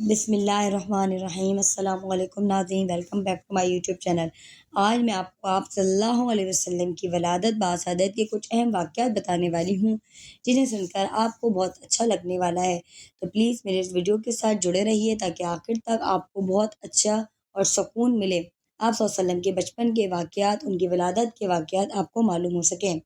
بسم اللہ الرحمن الرحیم۔ السلام علیکم ناظرین، welcome back to my YouTube channel. آج میں آپ صلی اللہ علیہ وسلم کی ولادت باسعادت کے کچھ اہم واقعات بتانے والی ہوں، جنہیں سن کر آپ کو بہت اچھا لگنے والا ہے۔ تو پلیز میرے اس ویڈیو کے ساتھ جڑے رہیے تاکہ آخر تک آپ کو بہت اچھا اور سکون ملے۔ آپ صلی اللہ علیہ وسلم کے بچپن کے واقعات، ان کی ولادت کے واقعات آپ کو معلوم ہو سکیں۔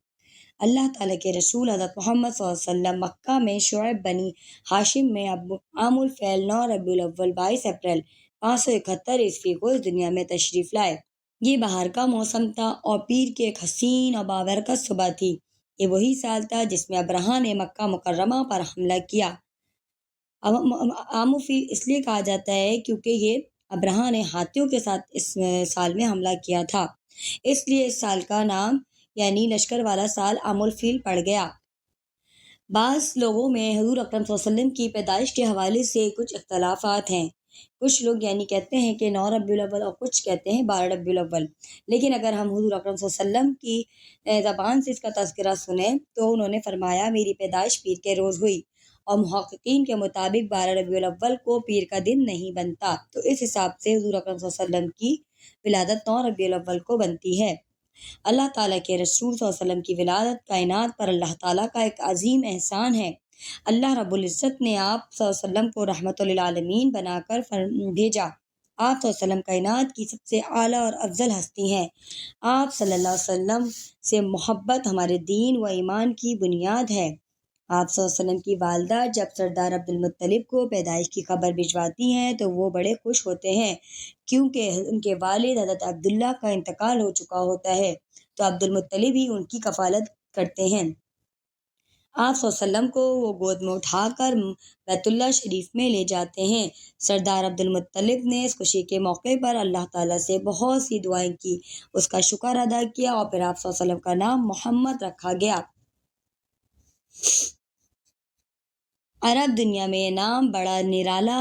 اللہ تعالیٰ کے رسول حضرت محمد صلی اللہ علیہ وسلم مکہ میں شعیب بنی ہاشم میں عام الفیل 9 ربیع الاول 22 اپریل 571 عیسوی کو اس دنیا میں تشریف لائے۔ یہ بہار کا موسم تھا اور پیر کی ایک حسین اور بابرکت صبح تھی۔ یہ وہی سال تھا جس میں ابرہہ نے مکہ مکرمہ پر حملہ کیا۔ عام الفیل اس لیے کہا جاتا ہے کیونکہ یہ ابرہہ نے ہاتھیوں کے ساتھ اس سال میں حملہ کیا تھا، اس لیے اس سال کا نام یعنی لشکر والا سال عام الفیل پڑ گیا۔ بعض لوگوں میں حضور اکرم صلی اللہ علیہ وسلم کی پیدائش کے حوالے سے کچھ اختلافات ہیں۔ کچھ لوگ کہتے ہیں کہ 9 ربیع الاول اور کچھ کہتے ہیں 12 ربیع الاول، لیکن اگر ہم حضور اکرم صلی اللہ علیہ وسلم کی زبان سے اس کا تذکرہ سنیں تو انہوں نے فرمایا میری پیدائش پیر کے روز ہوئی، اور محققین کے مطابق 12 ربیع الاول کو پیر کا دن نہیں بنتا، تو اس حساب سے حضور اکرم صلی اللہ علیہ وسلم کی ولادت 9 ربیع الاول کو بنتی ہے۔ اللہ تعالیٰ کے رسول صلی اللہ علیہ وسلم کی ولادت کائنات پر اللہ تعالیٰ کا ایک عظیم احسان ہے۔ اللہ رب العزت نے آپ صلی اللہ علیہ وسلم کو رحمت للعالمین بنا کر بھیجا۔ آپ صلی اللہ علیہ وسلم کائنات کی سب سے اعلیٰ اور افضل ہستی ہیں۔ آپ صلی اللہ علیہ وسلم سے محبت ہمارے دین و ایمان کی بنیاد ہے۔ آپ صلی اللہ علیہ وسلم کی والدہ جب سردار عبدالمطلب کو پیدائش کی خبر بھجواتی ہیں تو وہ بڑے خوش ہوتے ہیں، کیونکہ ان کے والد حضرت عبداللہ کا انتقال ہو چکا ہوتا ہے، تو عبدالمطلب ہی ان کی کفالت کرتے ہیں۔ آپ صلی اللہ علیہ وسلم کو وہ گود میں اٹھا کر بیت اللہ شریف میں لے جاتے ہیں۔ سردار عبدالمطلب نے اس خوشی کے موقع پر اللہ تعالیٰ سے بہت سی دعائیں کی، اس کا شکر ادا کیا، اور پھر آپ صلی اللہ علیہ وسلم کا نام محمد رکھا گیا۔ عرب دنیا میں یہ نام بڑا نرالا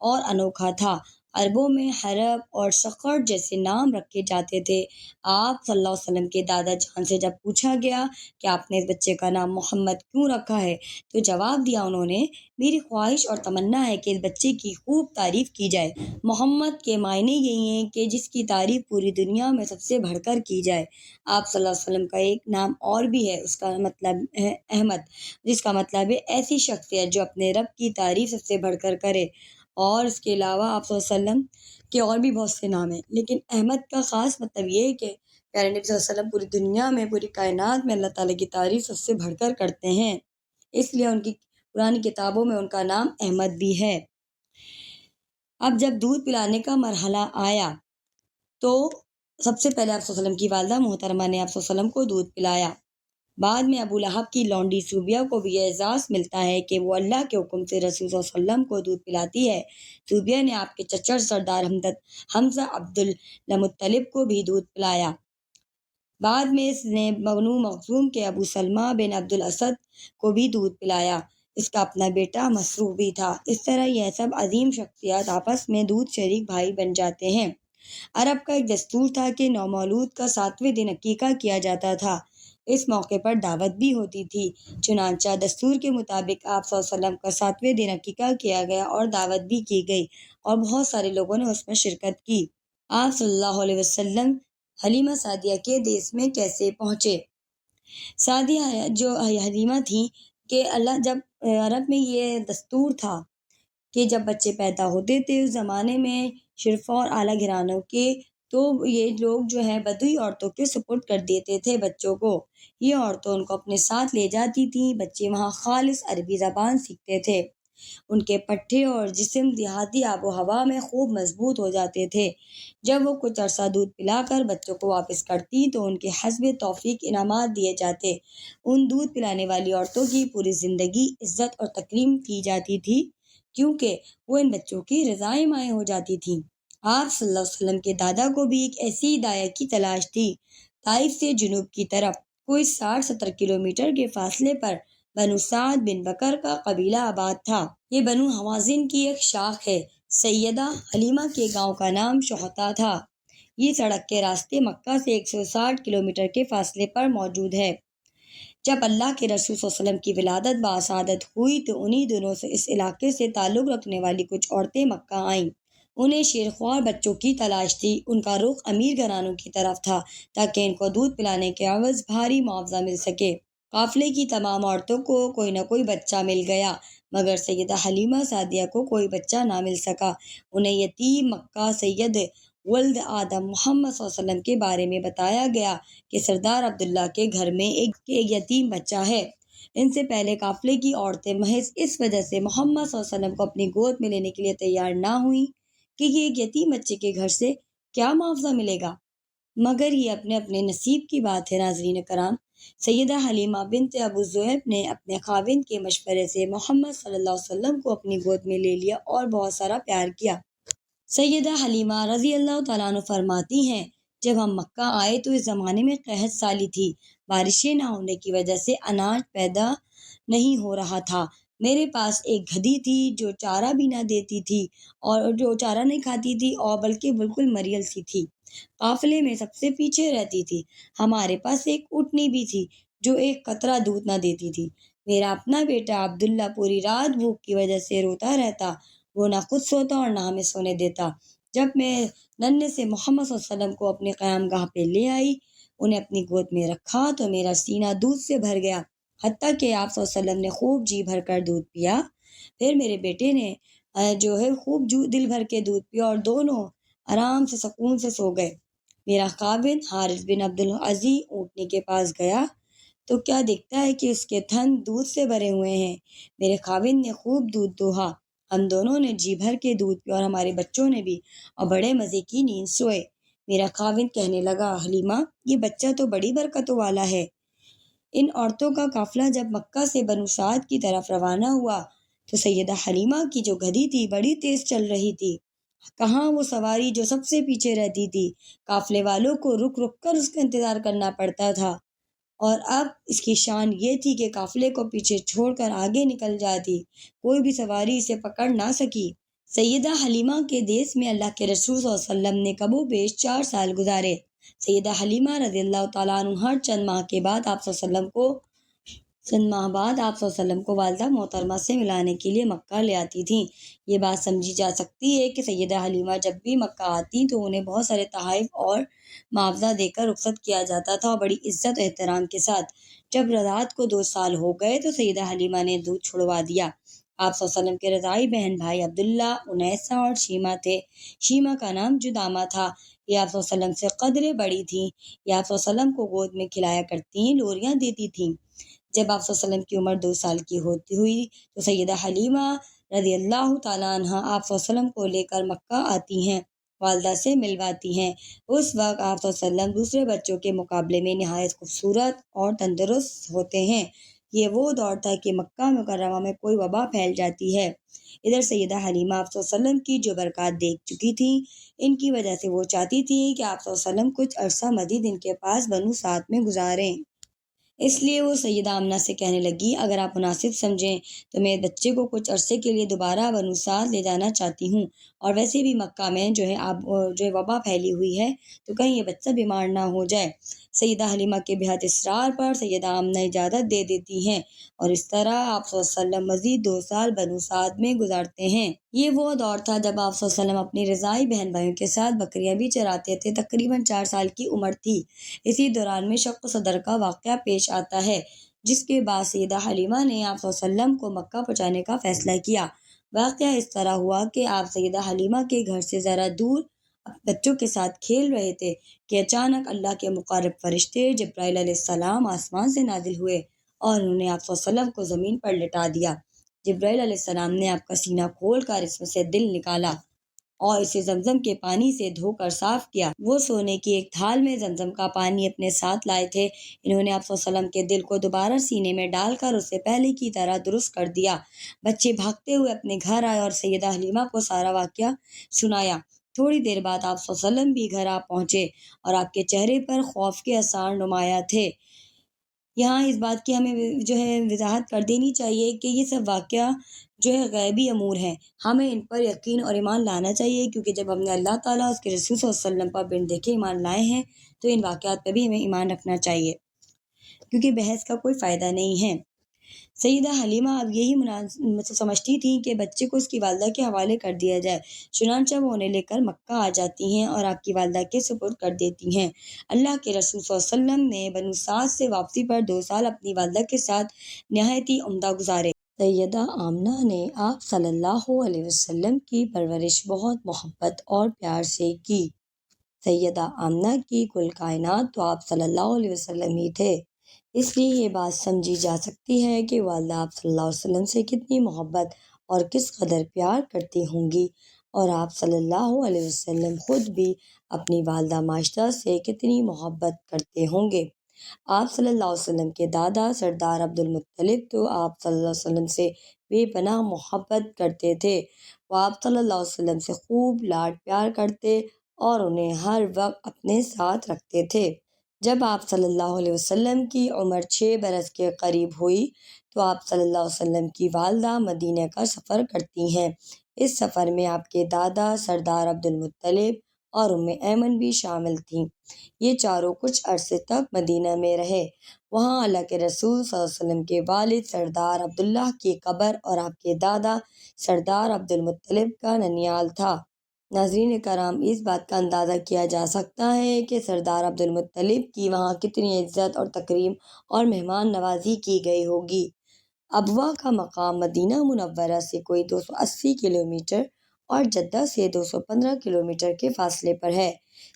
اور انوکھا تھا۔ عربوں میں حرب اور سخر جیسے نام رکھے جاتے تھے۔ آپ صلی اللہ علیہ وسلم کے دادا جان سے جب پوچھا گیا کہ آپ نے اس بچے کا نام محمد کیوں رکھا ہے تو جواب دیا انہوں نے، میری خواہش اور تمنا ہے کہ اس بچے کی خوب تعریف کی جائے۔ محمد کے معنی یہی ہیں کہ جس کی تعریف پوری دنیا میں سب سے بڑھ کر کی جائے۔ آپ صلی اللہ علیہ وسلم کا ایک نام اور بھی ہے، اس کا مطلب ہے احمد، جس کا مطلب ہے ایسی شخصیت جو اپنے رب کی تعریف سب سے بڑھ کر کرے۔ اور اس کے علاوہ آپ صلی اللہ علیہ وسلم کے اور بھی بہت سے نام ہیں، لیکن احمد کا خاص مطلب یہ ہے کہ پیارے نبی صلی اللہ علیہ وسلم پوری دنیا میں، پوری کائنات میں اللہ تعالیٰ کی تعریف سب سے بڑھ کر کرتے ہیں، اس لیے ان کی پرانی کتابوں میں ان کا نام احمد بھی ہے۔ اب جب دودھ پلانے کا مرحلہ آیا تو سب سے پہلے آپ صلی اللہ علیہ وسلم کی والدہ محترمہ نے آپ صلی اللہ علیہ وسلم کو دودھ پلایا۔ بعد میں ابو لہب کی لونڈی صوبیہ کو بھی یہ اعزاز ملتا ہے کہ وہ اللہ کے حکم سے رسول صلی اللہ علیہ وسلم کو دودھ پلاتی ہے۔ صوبیہ نے آپ کے چچا سردار حمزہ عبدالمطلب کو بھی دودھ پلایا۔ بعد میں اس نے بنو مخزوم کے ابو سلمہ بن عبد الاسد کو بھی دودھ پلایا۔ اس کا اپنا بیٹا مسروق بھی تھا۔ اس طرح یہ سب عظیم شخصیات آپس میں دودھ شریک بھائی بن جاتے ہیں۔ عرب کا ایک دستور تھا کہ نومولود کا 7ویں دن عقیقہ کیا جاتا تھا۔ اس موقع پر دعوت بھی ہوتی تھی، چنانچہ دستور کے مطابق آپ صلی اللہ علیہ وسلم کا 7ویں دن عقیقہ کیا گیا اور دعوت بھی کی گئی، اور بہت سارے لوگوں نے اس میں شرکت کی۔ آپ صلی اللہ علیہ وسلم حلیمہ سعدیہ کے دیس میں کیسے پہنچے؟ سعدیہ جو حلیمہ تھیں کہ جب عرب میں یہ دستور تھا کہ جب بچے پیدا ہوتے تھے اس زمانے میں شرفا اور اعلیٰ گھرانوں کے، تو یہ لوگ جو ہے بدوی عورتوں کے سپرد کر دیتے تھے بچوں کو۔ یہ عورتوں ان کو اپنے ساتھ لے جاتی تھیں۔ بچے وہاں خالص عربی زبان سیکھتے تھے۔ ان کے پٹھے اور جسم دیہاتی آب و ہوا میں خوب مضبوط ہو جاتے تھے۔ جب وہ کچھ عرصہ دودھ پلا کر بچوں کو واپس کرتی تو ان کے حسب توفیق انعامات دیے جاتے۔ ان دودھ پلانے والی عورتوں کی پوری زندگی عزت اور تکریم کی جاتی تھی، کیونکہ وہ ان بچوں کی رضائیں مائیں ہو جاتی تھیں۔ آپ صلی اللہ علیہ وسلم کے دادا کو بھی ایک ایسی دایا کی تلاش تھی۔ طائف سے جنوب کی طرف کوئی 60-70 کلومیٹر کے فاصلے پر بنو سعد بن بکر کا قبیلہ آباد تھا۔ یہ بنو حوازن کی ایک شاخ ہے۔ سیدہ حلیمہ کے گاؤں کا نام شحطہ تھا۔ یہ سڑک کے راستے مکہ سے 160 کلومیٹر کے فاصلے پر موجود ہے۔ جب اللہ کے رسول صلی اللہ علیہ وسلم کی ولادت باسعادت ہوئی تو انہی دنوں سے اس علاقے سے تعلق رکھنے والی کچھ عورتیں مکہ آئیں۔ انہیں شیرخوار بچوں کی تلاش تھی۔ ان کا رخ امیر گھرانوں کی طرف تھا تاکہ ان کو دودھ پلانے کے عوض بھاری معاوضہ مل سکے۔ قافلے کی تمام عورتوں کو کوئی نہ کوئی بچہ مل گیا، مگر سیدہ حلیمہ سعدیہ کو کوئی بچہ نہ مل سکا۔ انہیں یتیم مکہ سید ولد آدم محمد صلی اللہ علیہ وسلم کے بارے میں بتایا گیا کہ سردار عبداللہ کے گھر میں ایک یتیم بچہ ہے۔ ان سے پہلے قافلے کی عورتیں محض اس وجہ سے محمد صلی اللہ علیہ وسلم کو اپنی گود میں لینے کے لیے تیار نہ ہوئیں کہ یہ ایک یتیم بچے کے گھر سے کیا معاوضہ ملے گا، مگر یہ اپنے اپنے نصیب کی بات ہے۔ ناظرین کرام، سیدہ حلیمہ بنت ابو ذؤیب نے اپنے خاوند کے مشورے سے محمد صلی اللہ علیہ وسلم کو اپنی گود میں لے لیا اور بہت سارا پیار کیا۔ سیدہ حلیمہ رضی اللہ تعالیٰ عنہ فرماتی ہیں، جب ہم مکہ آئے تو اس زمانے میں قحط سالی تھی، بارشیں نہ ہونے کی وجہ سے اناج پیدا نہیں ہو رہا تھا۔ میرے پاس ایک گدھی تھی جو چارہ بھی نہ دیتی تھی اور جو چارہ نہیں کھاتی تھی اور بلکہ بالکل مریل سی تھی، قافلے میں سب سے پیچھے رہتی تھی۔ ہمارے پاس ایک اونٹنی بھی تھی جو ایک قطرہ دودھ نہ دیتی تھی۔ میرا اپنا بیٹا عبداللہ پوری رات بھوک کی وجہ سے روتا رہتا، وہ نہ خود سوتا اور نہ ہمیں سونے دیتا۔ جب میں ننھے سے محمد صلی اللہ علیہ وسلم کو اپنے قیام گاہ پہ لے آئی، انہیں اپنی گود میں رکھا تو میرا سینہ دودھ سے بھر گیا، حتیٰ کہ آپ صلی اللہ علیہ وسلم نے خوب جی بھر کر دودھ پیا۔ پھر میرے بیٹے نے خوب دل بھر کے دودھ پیا اور دونوں آرام سے سکون سے سو گئے۔ میرا خاوند حارث بن عبدالعزیز اونٹنی کے پاس گیا تو کیا دیکھتا ہے کہ اس کے تھن دودھ سے بھرے ہوئے ہیں۔ میرے خاوند نے خوب دودھ دوہا، ہم دونوں نے جی بھر کے دودھ پیا اور ہمارے بچوں نے بھی، اور بڑے مزے کی نیند سوئے۔ میرا خاوند کہنے لگا، حلیمہ یہ بچہ تو بڑی برکتوں والا ہے۔ ان عورتوں کا قافلہ جب مکہ سے بنو سعد کی طرف روانہ ہوا تو سیدہ حلیمہ کی جو گدھی تھی بڑی تیز چل رہی تھی۔ کہاں وہ سواری جو سب سے پیچھے رہتی تھی، قافلے والوں کو رک رک کر اس کا انتظار کرنا پڑتا تھا، اور اب اس کی شان یہ تھی کہ قافلے کو پیچھے چھوڑ کر آگے نکل جاتی، کوئی بھی سواری اسے پکڑ نہ سکی۔ سیدہ حلیمہ کے دیس میں اللہ کے رسول صلی اللہ علیہ وسلم نے کم و بیش 4 سال گزارے۔ سیدہ حلیمہ رضی اللہ تعالیٰ عنہ ہر چند ماہ بعد آپ صلی اللہ علیہ وسلم کو والدہ محترمہ سے ملانے کے لیے مکہ لے آتی تھیں۔ یہ بات سمجھی جا سکتی ہے کہ سیدہ حلیمہ جب بھی مکہ آتی تو انہیں بہت سارے تحائف اور معاوضہ دے کر رخصت کیا جاتا تھا، اور بڑی عزت و احترام کے ساتھ۔ جب رضاعت کو 2 سال ہو گئے تو سیدہ حلیمہ نے دودھ چھڑوا دیا۔ آپ صلی اللہ علیہ وسلم کے رضاعی بہن بھائی عبداللہ، انیسہ اور شیمہ تھے۔ شیمہ کا نام جدامہ تھا۔ یہ آپ صلی اللہ علیہ وسلم سے قدرے بڑی تھیں۔ یہ آپ صلی اللہ علیہ وسلم کو گود میں کھلایا کرتی، لوریاں دیتی تھیں۔ جب آپ صلی اللہ علیہ وسلم کی عمر 2 سال کی ہوئی تو سیدہ حلیمہ رضی اللہ تعالیٰ عنہ آپ صلی اللہ علیہ وسلم کو لے کر مکہ آتی ہیں، والدہ سے ملواتی ہیں۔ اس وقت آپ صلی اللہ علیہ وسلم دوسرے بچوں کے مقابلے میں نہایت خوبصورت اور تندرست ہوتے ہیں۔ یہ وہ دور تھا کہ مکہ مکرمہ میں کوئی وبا پھیل جاتی ہے۔ ادھر سیدہ حلیمہ آپ صلی اللہ علیہ وسلم کی جو برکات دیکھ چکی تھیں، ان کی وجہ سے وہ چاہتی تھیں کہ آپ صلی اللہ علیہ وسلم کچھ عرصہ مزید ان کے پاس بنو سعد میں گزاریں۔ اس لیے وہ سیدہ آمنہ سے کہنے لگی، اگر آپ مناسب سمجھیں تو میں بچے کو کچھ عرصے کے لیے دوبارہ بنو سعد لے جانا چاہتی ہوں، اور ویسے بھی مکہ میں وبا پھیلی ہوئی ہے تو کہیں یہ بچہ بیمار نہ ہو جائے۔ سیدہ حلیمہ کے بہت اصرار پر سیدہ آمنہ اجازت دے دیتی ہیں، اور اس طرح آپ صلی اللہ علیہ وسلم مزید 2 سال بنو سعد میں گزارتے ہیں۔ یہ وہ دور تھا جب آپ صلی اللہ علیہ وسلم اپنی رضاعی بہن بھائیوں کے ساتھ بکریاں بھی چراتے تھے۔ تقریباً 4 سال کی عمر تھی۔ اسی دوران میں شق صدر کا واقعہ پیش آتا ہے، جس کے بعد سیدہ حلیمہ نے آپ صلی اللہ علیہ وسلم کو مکہ پہنچانے کا فیصلہ کیا۔ واقعہ اس طرح ہوا کہ آپ سیدہ حلیمہ کے گھر سے ذرا دور بچوں کے ساتھ کھیل رہے تھے کہ اچانک اللہ کے مقرب فرشتے جبرائیل علیہ السلام آسمان سے نازل ہوئے اور انہوں نے آپ صلی اللہ علیہ وسلم کو زمین پر لٹا دیا۔ جبرائیل علیہ السلام نے آپ کا سینہ کھول کر اس میں سے دل نکالا اور اسے زمزم کے پانی سے دھو کر صاف کیا۔ وہ سونے کی ایک تھال میں زمزم کا پانی اپنے ساتھ لائے تھے۔ انہوں نے آپ صلی اللہ علیہ وسلم کے دل کو دوبارہ سینے میں ڈال کر اسے پہلے کی طرح درست کر دیا۔ بچے بھاگتے ہوئے اپنے گھر آئے اور سیدہ حلیمہ کو سارا واقعہ سنایا۔ تھوڑی دیر بعد آپ صلی اللہ علیہ وسلم بھی گھر آ پہنچے اور آپ کے چہرے پر خوف کے آثار نمایاں تھے۔ یہاں اس بات کی ہمیں وضاحت کر دینی چاہیے کہ یہ سب واقعہ غیبی امور ہیں، ہمیں ان پر یقین اور ایمان لانا چاہیے، کیونکہ جب ہم نے اللہ تعالیٰ اس کے رسول صلی اللہ علیہ وسلم پر بن دیکھے ایمان لائے ہیں تو ان واقعات پہ بھی ہمیں ایمان رکھنا چاہیے۔ کیونکہ بحث کا کوئی فائدہ نہیں ہے۔ سیدہ حلیمہ اب یہی سمجھتی تھیں کہ بچے کو اس کی والدہ کے حوالے کر دیا جائے، چنانچہ وہ انہیں لے کر مکہ آ جاتی ہیں اور آپ کی والدہ کے سپرد کر دیتی ہیں۔ اللہ کے رسول صلی اللہ علیہ وسلم نے بنو سعد سے واپسی پر 2 سال اپنی والدہ کے ساتھ نہایت ہی عمدہ گزارے۔ سیدہ آمنہ نے آپ صلی اللہ علیہ وسلم کی پرورش بہت محبت اور پیار سے کی۔ سیدہ آمنہ کی کل کائنات تو آپ صلی اللہ علیہ وسلم ہی تھے، اس لیے یہ بات سمجھی جا سکتی ہے کہ والدہ آپ صلی اللہ علیہ وسلم سے کتنی محبت اور کس قدر پیار کرتی ہوں گی، اور آپ صلی اللہ علیہ وسلم خود بھی اپنی والدہ ماجدہ سے کتنی محبت کرتے ہوں گے۔ آپ صلی اللہ علیہ وسلم کے دادا سردار عبدالمطلب تو آپ صلی اللہ علیہ وسلم سے بے پناہ محبت کرتے تھے۔ وہ آپ صلی اللہ علیہ وسلم سے خوب لاڈ پیار کرتے اور انہیں ہر وقت اپنے ساتھ رکھتے تھے۔ جب آپ صلی اللہ علیہ وسلم کی عمر 6 برس کے قریب ہوئی تو آپ صلی اللہ علیہ وسلم کی والدہ مدینہ کا سفر کرتی ہیں۔ اس سفر میں آپ کے دادا سردار عبدالمطلب اور ایمن بھی شامل تھیں۔ یہ چاروں کچھ عرصے تک مدینہ میں رہے۔ وہاں اللہ کے رسول صلی اللہ علیہ وسلم کے والد سردار عبداللہ کی قبر اور آپ کے دادا سردار عبدالمطلب کا ننیال تھا۔ ناظرین کرام، اس بات کا اندازہ کیا جا سکتا ہے کہ سردار عبدالمطلب کی وہاں کتنی عزت اور تکریم اور مہمان نوازی کی گئی ہوگی۔ ابواہ کا مقام مدینہ منورہ سے کوئی 280 کلومیٹر اور جدہ سے 215 کلومیٹر کے فاصلے پر ہے۔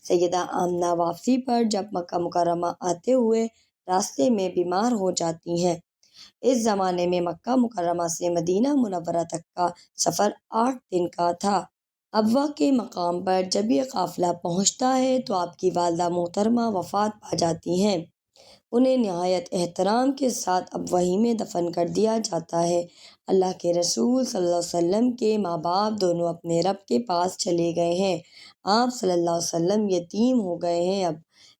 سیدہ آمنہ واپسی پر جب مکہ مکرمہ آتے ہوئے راستے میں بیمار ہو جاتی ہیں۔ اس زمانے میں مکہ مکرمہ سے مدینہ منورہ تک کا سفر 8 دن کا تھا۔ ابواہ کے مقام پر جب یہ قافلہ پہنچتا ہے تو آپ کی والدہ محترمہ وفات پا جاتی ہیں۔ انہیں نہایت احترام کے ساتھ اب وہیں میں دفن کر دیا جاتا ہے۔ اللہ کے رسول صلی اللہ علیہ وسلم کے ماں باپ دونوں اپنے رب کے پاس چلے گئے ہیں۔ آپ صلی اللہ علیہ وسلم یتیم ہو گئے ہیں اب۔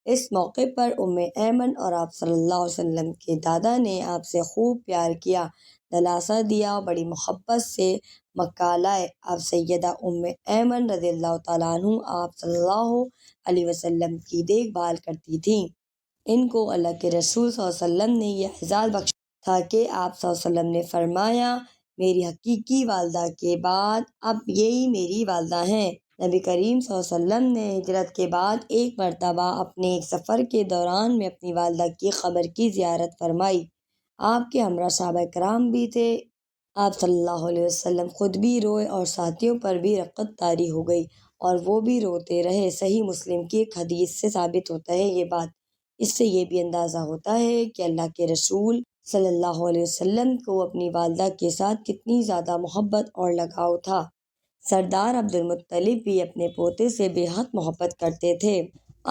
اس موقع پر ایمن اور آپ صلی اللہ علیہ وسلم کے دادا نے آپ سے خوب پیار کیا، دلاسا دیا اور بڑی محبت سے مکہ لائے۔ آپ سیدہ ایمن رضی اللہ تعالیٰ عنہ آپ صلی اللہ علیہ وسلم کی دیکھ بھال کرتی تھیں۔ ان کو اللہ کے رسول صلی اللہ علیہ وسلم نے یہ اعزاز بخشا تھا کہ آپ صلی اللہ علیہ وسلم نے فرمایا، میری حقیقی والدہ کے بعد اب یہی میری والدہ ہیں۔ نبی کریم صلی اللہ علیہ وسلم نے ہجرت کے بعد ایک مرتبہ اپنے ایک سفر کے دوران میں اپنی والدہ کی قبر کی زیارت فرمائی۔ آپ کے ہمراہ صحابہ کرام بھی تھے۔ آپ صلی اللہ علیہ وسلم خود بھی روئے اور ساتھیوں پر بھی رقت طاری ہو گئی اور وہ بھی روتے رہے۔ صحیح مسلم کی ایک حدیث سے ثابت ہوتا ہے یہ بات۔ اس سے یہ بھی اندازہ ہوتا ہے کہ اللہ کے رسول صلی اللہ علیہ وسلم کو اپنی والدہ کے ساتھ کتنی زیادہ محبت اور لگاؤ تھا۔ سردار عبدالمطلب بھی اپنے پوتے سے بے حد محبت کرتے تھے۔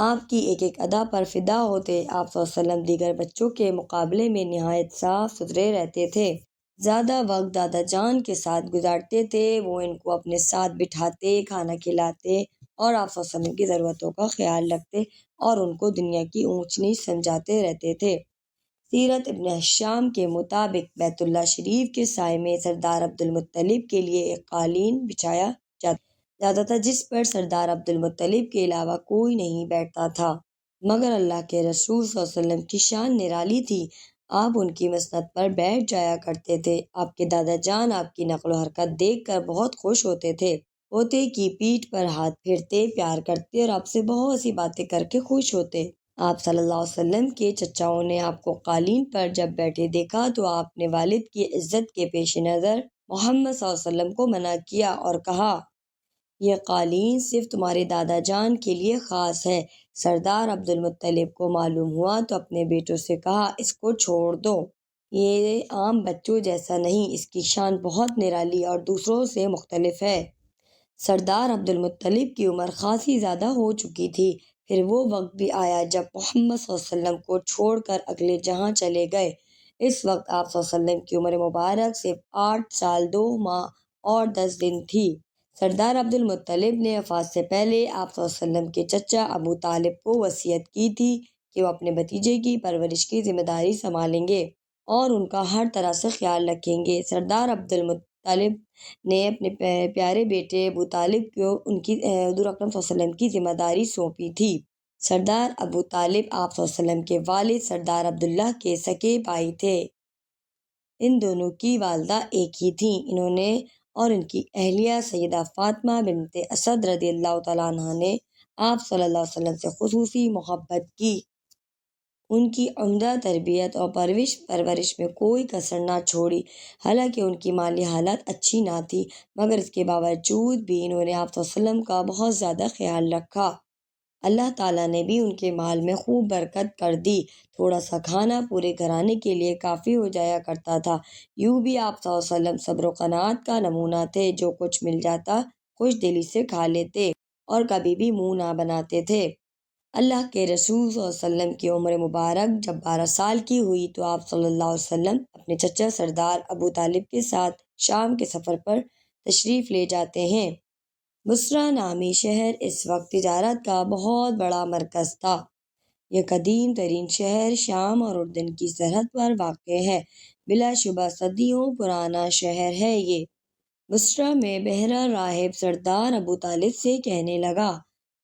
آپ کی ایک ایک ادا پر فدا ہوتے۔ آپ صلی اللہ علیہ وسلم دیگر بچوں کے مقابلے میں نہایت صاف ستھرے رہتے تھے۔ زیادہ وقت دادا جان کے ساتھ گزارتے تھے۔ وہ ان کو اپنے ساتھ بٹھاتے، کھانا کھلاتے اور آپ صلی اللہ علیہ وسلم کی ضرورتوں کا خیال رکھتے اور ان کو دنیا کی اونچ نیچ سمجھاتے رہتے تھے۔ سیرت ابن ہشام کے مطابق بیت اللہ شریف کے سائے میں سردار عبدالمطلب کے لیے ایک قالین بچھایا جاتا تھا جس پر سردار عبدالمطلب کے علاوہ کوئی نہیں بیٹھتا تھا۔ مگر اللہ کے رسول صلی اللہ علیہ وسلم کی شان نرالی تھی۔ آپ ان کی مسند پر بیٹھ جایا کرتے تھے۔ آپ کے دادا جان آپ کی نقل و حرکت دیکھ کر بہت خوش ہوتے تھے۔ پوتے کی پیٹھ پر ہاتھ پھیرتے، پیار کرتے اور آپ سے بہت سی باتیں کر کے خوش ہوتے۔ آپ صلی اللہ علیہ وسلم کے چچاؤں نے آپ کو قالین پر جب بیٹھے دیکھا تو آپ نے والد کی عزت کے پیش نظر محمد صلی اللہ علیہ وسلم کو منع کیا اور کہا، یہ قالین صرف تمہارے دادا جان کے لیے خاص ہے۔ سردار عبدالمطلب کو معلوم ہوا تو اپنے بیٹوں سے کہا، اس کو چھوڑ دو، یہ عام بچوں جیسا نہیں، اس کی شان بہت نرالی اور دوسروں سے مختلف ہے۔ سردار عبدالمطلب کی عمر خاصی زیادہ ہو چکی تھی۔ پھر وہ وقت بھی آیا جب محمد صلی اللہ علیہ وسلم کو چھوڑ کر اگلے جہاں چلے گئے۔ اس وقت آپ صلی اللہ علیہ وسلم کی عمر مبارک صرف 8 سال 2 ماہ اور 10 دن تھی۔ سردار عبدالمطلب نے وفات سے پہلے آپ صلی اللہ علیہ وسلم کے چچا ابو طالب کو وصیت کی تھی کہ وہ اپنے بھتیجے کی پرورش کی ذمہ داری سنبھالیں گے اور ان کا ہر طرح سے خیال رکھیں گے۔ سردار عبدالمطلب نے اپنے پیارے بیٹے ابو طالب کو ان کی حضور اکرم صلی اللہ علیہ وسلم کی ذمہ داری سونپی تھی۔ سردار ابو طالب آپ صلی اللہ علیہ وسلم کے والد سردار عبداللہ کے سگے بھائی تھے۔ ان دونوں کی والدہ ایک ہی تھیں۔ انہوں نے اور ان کی اہلیہ سیدہ فاطمہ بنت اسد رضی اللہ تعالیٰ عنہا نے آپ صلی اللہ علیہ وسلم سے خصوصی محبت کی۔ ان کی عمدہ تربیت اور پرورش میں کوئی کسر نہ چھوڑی۔ حالانکہ ان کی مالی حالت اچھی نہ تھی، مگر اس کے باوجود بھی انہوں نے آپ صلی اللہ علیہ وسلم کا بہت زیادہ خیال رکھا۔ اللہ تعالیٰ نے بھی ان کے مال میں خوب برکت کر دی۔ تھوڑا سا کھانا پورے گھرانے کے لیے کافی ہو جایا کرتا تھا۔ یوں بھی آپ صلی اللہ علیہ وسلم صبر و قناعت کا نمونہ تھے۔ جو کچھ مل جاتا خوش دلی سے کھا لیتے اور کبھی بھی منہ نہ بناتے تھے۔ اللہ کے رسول صلی اللہ علیہ وسلم کی عمر مبارک جب 12 سال کی ہوئی تو آپ صلی اللہ علیہ وسلم اپنے چچا سردار ابو طالب کے ساتھ شام کے سفر پر تشریف لے جاتے ہیں۔ بصرہ نامی شہر اس وقت تجارت کا بہت بڑا مرکز تھا۔ یہ قدیم ترین شہر شام اور اردن کی سرحد پر واقع ہے۔ بلا شبہ صدیوں پرانا شہر ہے یہ۔ بصرہ میں بحیرہ راہب سردار ابو طالب سے کہنے لگا،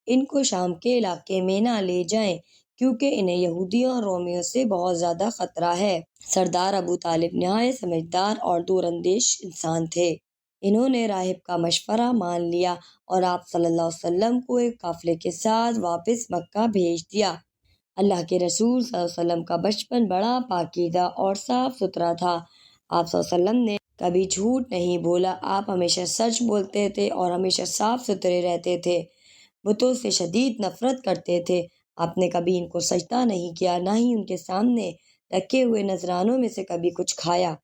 ان کو شام کے علاقے میں نہ لے جائیں، کیونکہ انہیں یہودیوں اور رومیوں سے بہت زیادہ خطرہ ہے۔ سردار ابو طالب نہایت سمجھدار اور دور اندیش انسان تھے۔ انہوں نے راہب کا مشورہ مان لیا اور آپ صلی اللہ علیہ وسلم کو ایک قافلے کے ساتھ واپس مکہ بھیج دیا۔ اللہ کے رسول صلی اللہ علیہ وسلم کا بچپن بڑا پاکیزہ اور صاف ستھرا تھا۔ آپ صلی اللہ علیہ وسلم نے کبھی جھوٹ نہیں بولا۔ آپ ہمیشہ سچ بولتے تھے اور ہمیشہ صاف ستھرے رہتے تھے۔ بتوں سے شدید نفرت کرتے تھے۔ آپ نے کبھی ان کو سجدہ نہیں کیا، نہ ہی ان کے سامنے رکھے ہوئے نذرانوں میں سے کبھی کچھ کھایا۔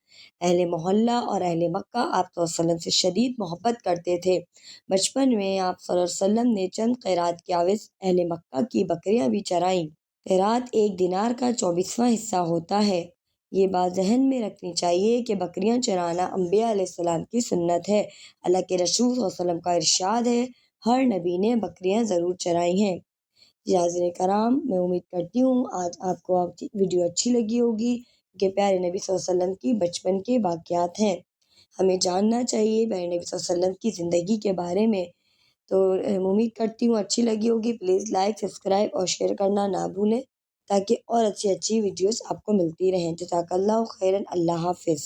اہل محلہ اور اہل مکہ آپ صلی اللہ علیہ وسلم سے شدید محبت کرتے تھے۔ بچپن میں آپ صلی اللہ علیہ وسلم نے چند قیرات کے عوض اہل مکہ کی بکریاں بھی چرائیں۔ قیرات 1 دینار کا 24واں حصہ ہوتا ہے۔ یہ بات ذہن میں رکھنی چاہیے کہ بکریاں چرانا انبیاء علیہ السلام کی سنت ہے۔ اللہ کے رسول صلی اللہ علیہ وسلم کا ارشاد ہے، ہر نبی نے بکریاں ضرور چرائی ہیں۔ ناظرین کرام، میں امید کرتی ہوں آج آپ کو ویڈیو اچھی لگی ہوگی کہ پیارے نبی صلی اللہ علیہ وسلم کی بچپن کے واقعات ہیں۔ ہمیں جاننا چاہیے پیارے نبی صلی اللہ علیہ وسلم کی زندگی کے بارے میں۔ تو امید کرتی ہوں اچھی لگی ہوگی۔ پلیز لائک، سبسکرائب اور شیئر کرنا نہ بھولیں تاکہ اور اچھی ویڈیوز آپ کو ملتی رہیں۔ جزاک اللہ خیراً۔ اللہ حافظ۔